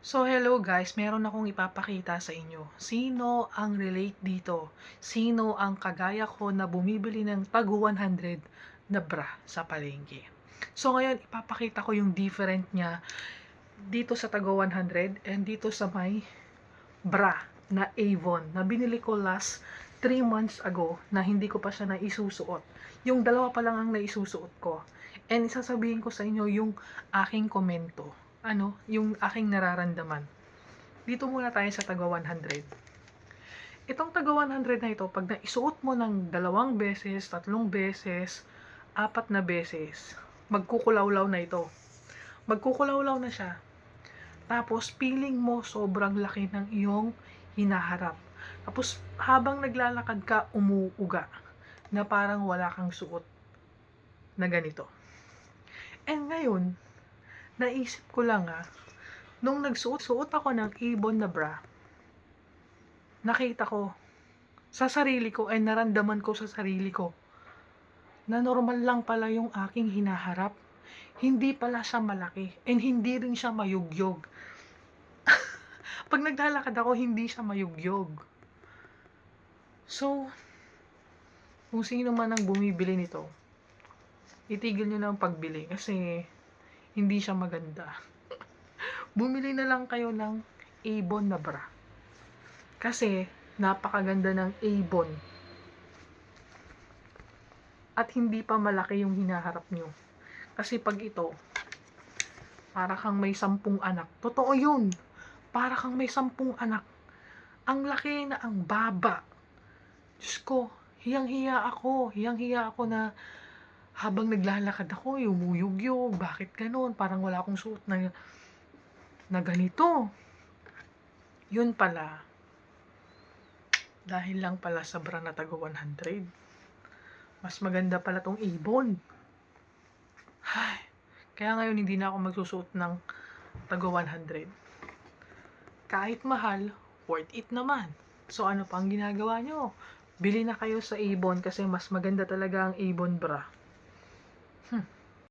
So hello guys, meron akong ipapakita sa inyo. Sino ang relate dito? Sino ang kagaya ko na bumibili ng tag 100 na bra sa palengke? So ngayon, ipapakita ko yung different niya dito sa tag 100 and dito sa may bra na Avon na binili ko last 3 months ago na hindi ko pa siya naisusuot. Yung dalawa pa lang ang naisusuot ko. And isasabihin ko sa inyo yung aking komento. Yung aking nararamdaman. Dito muna tayo sa taga 100. Itong taga 100 na ito, pag naisuot mo ng 2 beses, 3 beses, 4 na beses, magkukulawlaw na ito. Magkukulawlaw na siya. Tapos, feeling mo sobrang laki ng iyong hinaharap. Tapos, habang naglalakad ka, umuuga na parang wala kang suot na ganito. And ngayon, naisip ko lang nung nagsuot ako ng Avon na bra, nakita ko sa sarili ko ay naramdaman ko sa sarili ko na normal lang pala yung aking hinaharap. Hindi pala siya malaki and hindi rin siya mayugyog. Pag naglalakad ako, hindi siya mayugyog. So, kung sino man ang bumibili nito, itigil nyo na ang pagbili kasi hindi siya maganda. Bumili na lang kayo ng Avon na bra. Kasi, napakaganda ng Avon. At hindi pa malaki yung hinaharap nyo. Kasi pag ito, para kang may 10 anak. Totoo yun. Para kang may 10 anak. Ang laki na ang baba. Diyos ko, hiyang-hiya ako. Hiyang-hiya ako na habang naglalakad ako, umuyugyog. Bakit ganun? Parang wala akong suot na ganito. Yun pala. Dahil lang pala sa bra na taga 100. Mas maganda pala tong Avon. Ay, kaya ngayon hindi na ako magsusuot ng taga 100. Kahit mahal, worth it naman. So ano pang ginagawa nyo? Bili na kayo sa Avon kasi mas maganda talaga ang Avon bra.